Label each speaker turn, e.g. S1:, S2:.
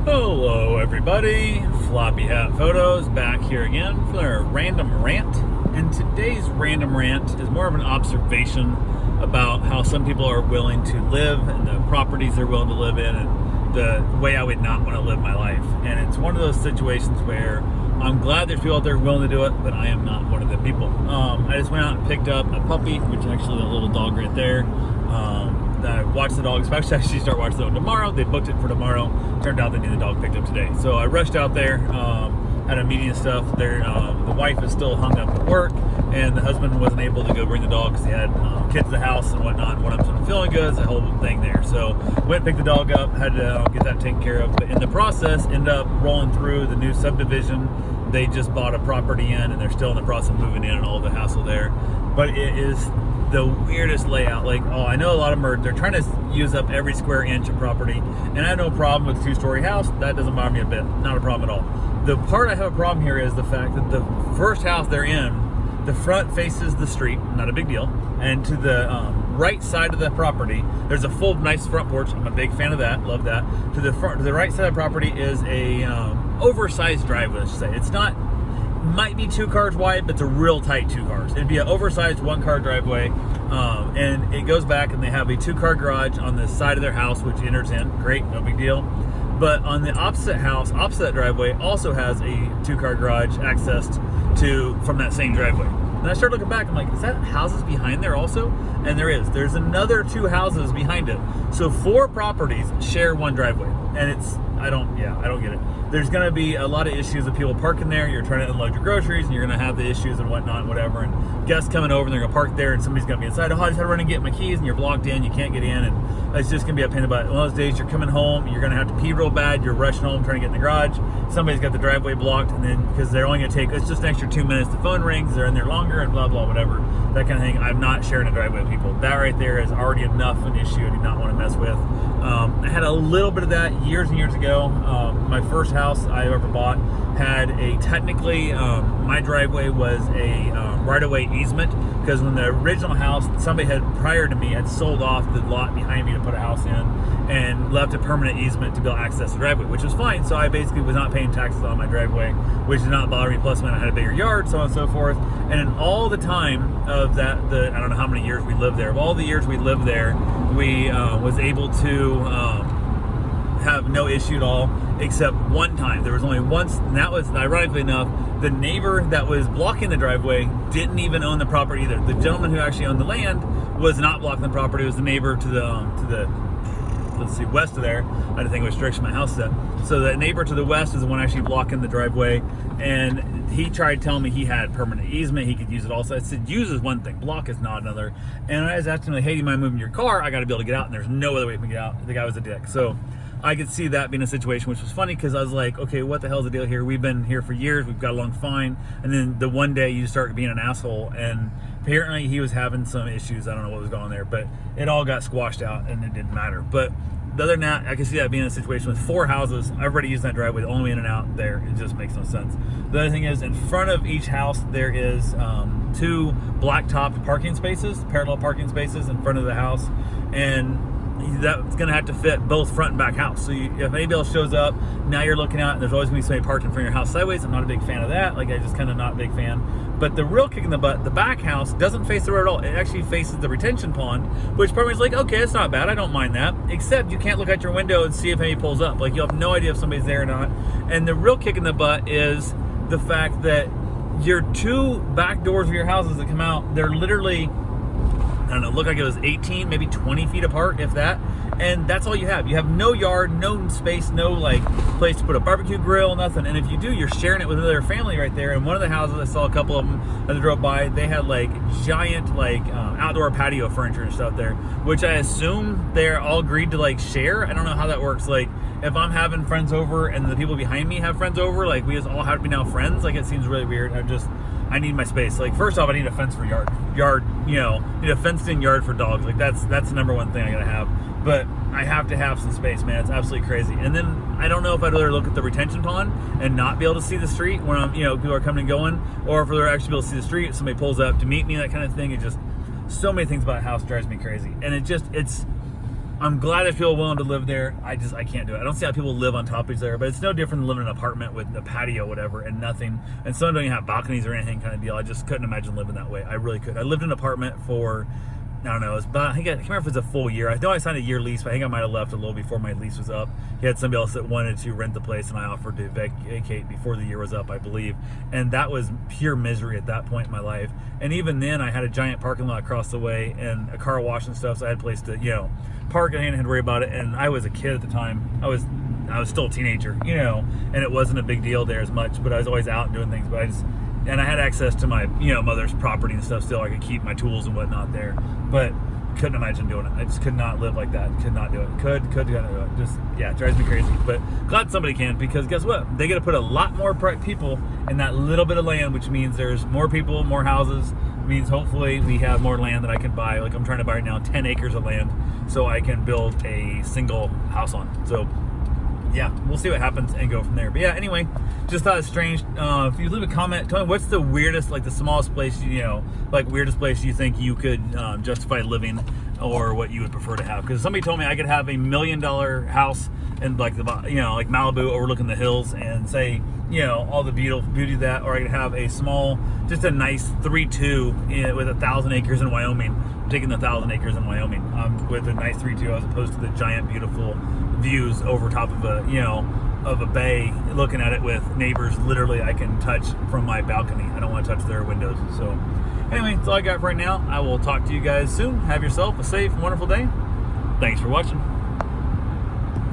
S1: Hello everybody, Floppy Hat Photos back here again for a random rant. And today's random rant is more of an observation about how some people are willing to live and the properties they're willing to live in and the way I would not want to live my life. And it's one of those situations where I'm glad there's people out there willing to do it, but I am not one of the people. I just went out and picked up a puppy, which is actually a little dog right there. I watched the dog, especially actually start watching the dog tomorrow. They booked it for tomorrow. Turned out they need the dog picked up today. So I rushed out there, had a meeting and stuff. There, the wife is still hung up at work, and the husband wasn't able to go bring the dog because he had kids at the house and whatnot. And one of them wasn't feeling good, the whole thing there. So went and picked the dog up, had to get that taken care of. But in the process, ended up rolling through the new subdivision. They just bought a property in, and they're still in the process of moving in and all the hassle there. But it is the weirdest layout. Like, I know a lot of them they're trying to use up every square inch of property, and I have no problem with a two-story house. That doesn't bother me a bit. Not a problem at all. The part I have a problem here is the fact that the first house they're in, the front faces the street, not a big deal, and to the right side of the property, there's a full nice front porch. I'm a big fan of that, love that. To the right side of the property is a oversized driveway, let's say. It's not, might be 2 cars wide, but it's a real tight 2 cars. It'd be an oversized 1-car driveway, and it goes back, and they have a 2-car garage on the side of their house, which enters in. Great, no big deal. But on the opposite house, opposite driveway, also has a 2-car garage accessed to from that same driveway. And I started looking back, I'm like, is that houses behind there also? And there is. There's another 2 houses behind it. So 4 properties share 1 driveway. And I don't get it. There's going to be a lot of issues of people parking there. You're trying to unload your groceries, and you're going to have the issues and whatnot and whatever. And guests coming over, and they're going to park there, and somebody's going to be inside. I just had to run and get my keys, and you're blocked in. You can't get in, and it's just going to be a pain in the butt. One of those days, you're coming home, you're going to have to pee real bad. You're rushing home, trying to get in the garage. Somebody's got the driveway blocked, and then because they're only going to take, it's just an extra 2 minutes. The phone rings, they're in there longer, and blah blah whatever, that kind of thing. I'm not sharing a driveway with people. That right there is already enough an issue I do not want to mess with. I had a little bit of that years and years ago. My first house I ever bought had a technically my driveway was a right-of-way easement, because when the original house somebody had prior to me had sold off the lot behind me to put a house in and left a permanent easement to be able to access the driveway, which was fine. So I basically was not paying taxes on my driveway, which did not bother me. Plus, when I had a bigger yard, so on and so forth. And in all the time of that, I don't know how many years we lived there. Of all the years we lived there, we was able to have no issue at all, except one time. There was only once, and that was, ironically enough, the neighbor that was blocking the driveway didn't even own the property either. The gentleman who actually owned the land was not blocking the property. It was the neighbor to the let's see, west of there. I didn't think it was direction my house set. So the neighbor to the west is the one actually blocking the driveway, and he tried telling me he had permanent easement, he could use it also. I said, use is one thing, block is not another. And I was asking him, like, hey, do you mind moving your car? I got to be able to get out, and there's no other way for me to get out. The guy was a dick. So I could see that being a situation, which was funny, because I was like, okay, what the hell's the deal here? We've been here for years, we've got along fine, and then the one day you start being an asshole, and apparently he was having some issues. I don't know what was going on there, but it all got squashed out, and it didn't matter. But other than that, I can see that being a situation with 4 houses. Everybody using that driveway, the only way in and out there. It just makes no sense. The other thing is, in front of each house, there is 2 black-topped parking spaces, parallel parking spaces in front of the house, and that's going to have to fit both front and back house. So if anybody else shows up, now you're looking out, and there's always going to be somebody parked in front of your house sideways. I'm not a big fan of that. Like, I just kind of not a big fan. But the real kick in the butt, the back house doesn't face the road at all. It actually faces the retention pond, which part of me is like, okay, it's not bad. I don't mind that. Except you can't look out your window and see if anybody pulls up. Like, you have no idea if somebody's there or not. And the real kick in the butt is the fact that your 2 back doors of your houses that come out, they're literally, I don't know, look like it was 18, maybe 20 feet apart, if that. And that's all you have. You have no yard, no space, no like place to put a barbecue grill, nothing. And if you do, you're sharing it with another family right there. And one of the houses, I saw a couple of them as I drove by, they had like giant like outdoor patio furniture and stuff there, which I assume they're all agreed to like share. I don't know how that works. Like, if I'm having friends over and the people behind me have friends over, like we just all have to be now friends. Like, it seems really weird. I need my space. Like, first off, I need a fence for yard, need a fenced in yard for dogs. Like, that's the number one thing I gotta have. But I have to have some space, man. It's absolutely crazy. And then I don't know if I'd rather look at the retention pond and not be able to see the street when I'm, people are coming and going, or if they're actually be able to see the street, somebody pulls up to meet me, that kind of thing. It just, so many things about a house drives me crazy. And it's I'm glad there's people willing to live there. I can't do it. I don't see how people live on top of each other, but it's no different than living in an apartment with a patio, whatever, and nothing. And some don't even have balconies or anything kind of deal. I just couldn't imagine living that way. I really could. I lived in an apartment for, I don't know, it was about, I can't remember if it was a full year. I know I signed a year lease, but I think I might have left a little before my lease was up. He had somebody else that wanted to rent the place, and I offered to vacate before the year was up, I believe. And that was pure misery at that point in my life. And even then, I had a giant parking lot across the way and a car wash and stuff, so I had a place to, park and I didn't have to worry about it. And I was a kid at the time. I was still a teenager, and it wasn't a big deal there as much, but I was always out and doing things. But I had access to my, mother's property and stuff still. I could keep my tools and whatnot there, but couldn't imagine doing it. I just could not live like that. Could not do it. Could not do it. Just, it drives me crazy. But glad somebody can, because guess what? They get to put a lot more people in that little bit of land, which means there's more people, more houses. It means hopefully we have more land that I can buy. Like I'm trying to buy right now 10 acres of land so I can build a single house on. So yeah, we'll see what happens and go from there. But yeah, anyway, just thought it's strange. If you leave a comment, tell me what's the weirdest, like the smallest place, weirdest place you think you could justify living, or what you would prefer to have. Because somebody told me I could have $1 million house in like like Malibu overlooking the hills and say, all the beauty of that, or I could have a small, just a nice 3-2 with 1,000 acres in Wyoming. I'm taking the 1,000 acres in Wyoming with a nice 3-2 as opposed to the giant, beautiful views over top of a bay, looking at it with neighbors literally I can touch from my balcony. I don't want to touch their windows. So anyway, that's all I got for right now. I will talk to you guys soon. Have yourself a safe, wonderful day. Thanks for watching.